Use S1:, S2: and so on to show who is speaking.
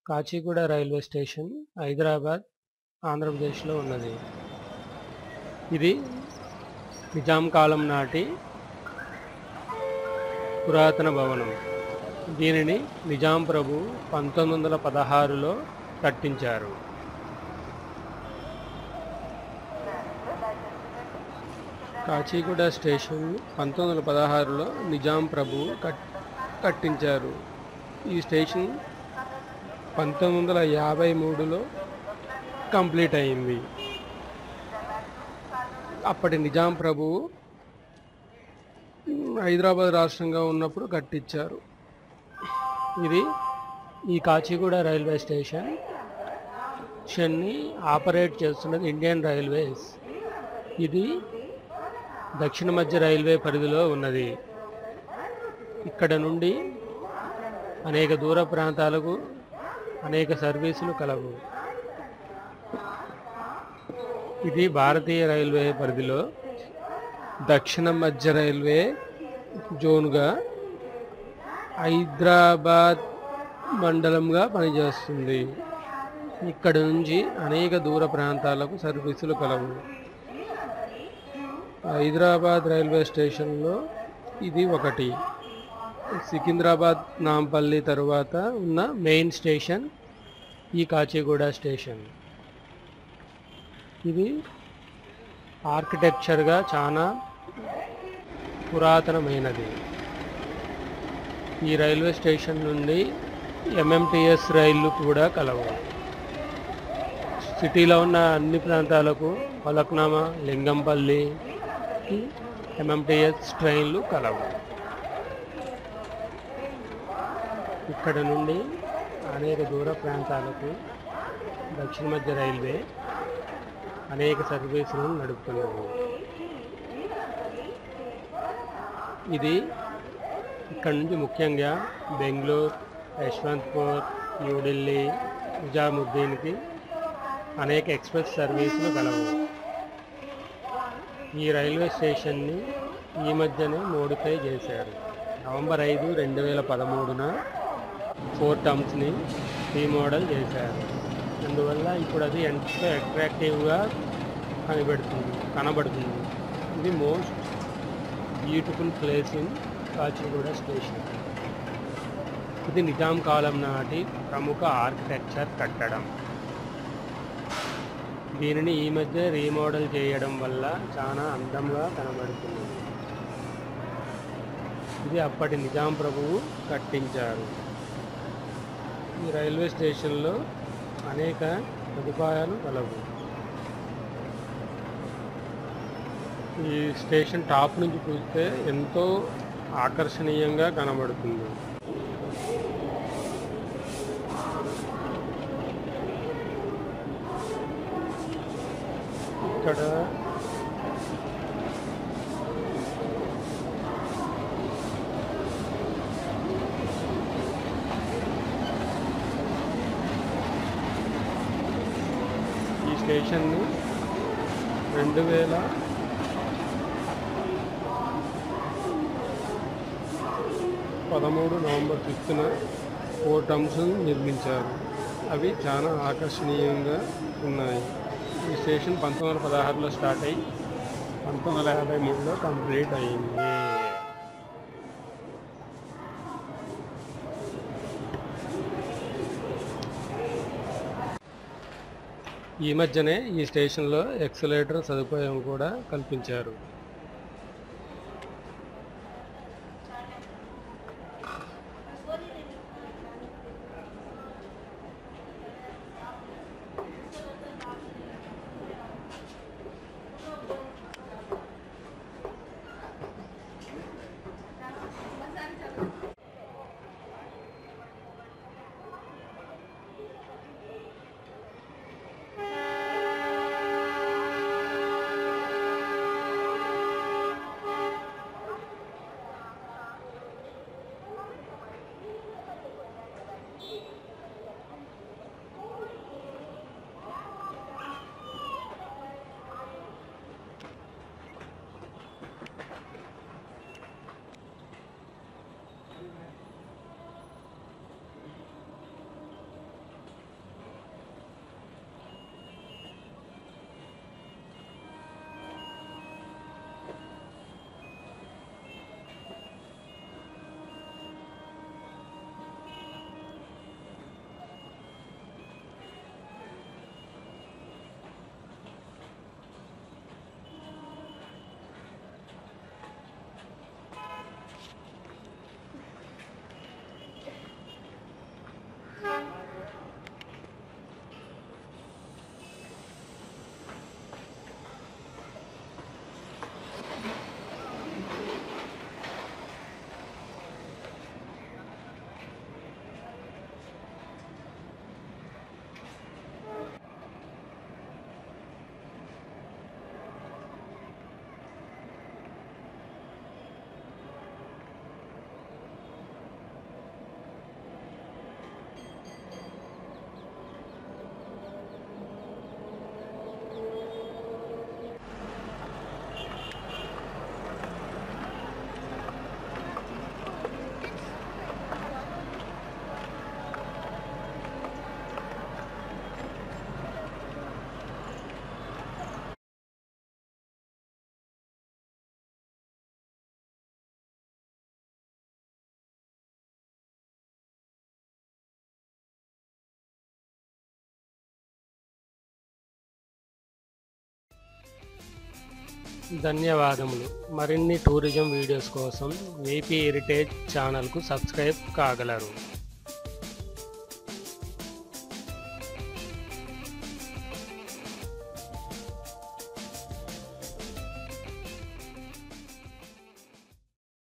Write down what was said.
S1: Kachiguda railway station Hyderabad, ఆంధ్రప్రదేశ్లో ఉన్నది. ఇది నిజాం కాలం నాటి పురాతన భవనం. దీనిని నిజాం ప్రభు 1916లో కట్టించారు. కాచిగూడ స్టేషన్ 1916లో నిజాం ప్రభు కట్టించారు. ఈ స్టేషన్ 1953లో కంప్లీట్ అయింది. అప్పటి నిజాం ప్రభువు హైదరాబాద్ రాష్ట్రంగా ఉన్నప్పుడు కట్టించారు. ఇది ఈ కాచిగూడ రైల్వే స్టేషన్ని ఆపరేట్ చేస్తున్నది ఇండియన్ రైల్వేస్. ఇది దక్షిణ మధ్య రైల్వే పరిధిలో ఉన్నది. ఇక్కడ నుండి అనేక దూర ప్రాంతాలకు అనేక సర్వీసులు కలవు. ఇది భారతీయ రైల్వే పరిధిలో దక్షిణ మధ్య రైల్వే జోన్గా హైదరాబాద్ మండలంగా పనిచేస్తుంది. ఇక్కడ నుంచి అనేక దూర ప్రాంతాలకు సర్వీసులు కలవు. హైదరాబాద్ రైల్వే స్టేషన్లో ఇది ఒకటి. సికింద్రాబాద్, నాంపల్లి తరువాత ఉన్న మెయిన్ స్టేషన్ ఈ కాచిగూడ స్టేషన్. ఇది ఆర్కిటెక్చర్గా చాలా పురాతనమైనది. ఈ రైల్వే స్టేషన్ నుండి MMTS రైళ్లు కూడా కలవు. సిటీలో ఉన్న అన్ని ప్రాంతాలకు ఫలక్నామా, లింగంపల్లికి MMTS ట్రైన్లు కలవు. ఇక్కడ నుండి అనేక దూర ప్రాంతాలకు దక్షిణ మధ్య రైల్వే అనేక సర్వీసులను నడుపుతున్నది. ఇది ఇక్కడ నుంచి ముఖ్యంగా బెంగళూరు, యశ్వంత్పూర్, న్యూఢిల్లీ, నిజాముద్దీన్కి అనేక ఎక్స్ప్రెస్ సర్వీసులు కలవు. ఈ రైల్వే స్టేషన్ని ఈ మధ్యనే మోడిఫై చేశారు. నవంబర్ 5, 2013న 4 టర్మ్స్ని రీమోడల్ చేశారు. అందువల్ల ఇప్పుడు అది ఎంతో అట్రాక్టివ్గా కనబడుతుంది. ఇది most beautiful place in Kachiguda station. ఇది నిజాం కాలం నాటి ప్రముఖ ఆర్కిటెక్చర్ కట్టడం. దీనిని ఈ మధ్య రీమోడల్ చేయడం వల్ల చాలా అందంగా కనబడుతుంది. ఇది అప్పటి నిజాం ప్రభువు కట్టించారు. ఈ రైల్వే స్టేషన్లో అనేక సదుపాయాలు కలవు. ఈ స్టేషన్ టాప్ నుంచి చూస్తే ఎంతో ఆకర్షణీయంగా కనబడుతుంది. ఇక్కడ ఈ స్టేషన్ని 2013 నవంబర్ 5న 4 టర్మ్స్ నిర్మించారు. అవి చాలా ఆకర్షణీయంగా ఉన్నాయి. ఈ స్టేషన్ 1916లో స్టార్ట్ అయ్యి 1953లో కంప్లీట్ అయింది. ఈ మధ్యనే ఈ స్టేషన్లో ఎక్సలేటర్ సదుపాయం కూడా కల్పించారు. ధన్యవాదములు. మరిన్ని టూరిజం వీడియోస్ కోసం ఏపీ హెరిటేజ్ ఛానల్కు సబ్స్క్రైబ్ కాగలరు.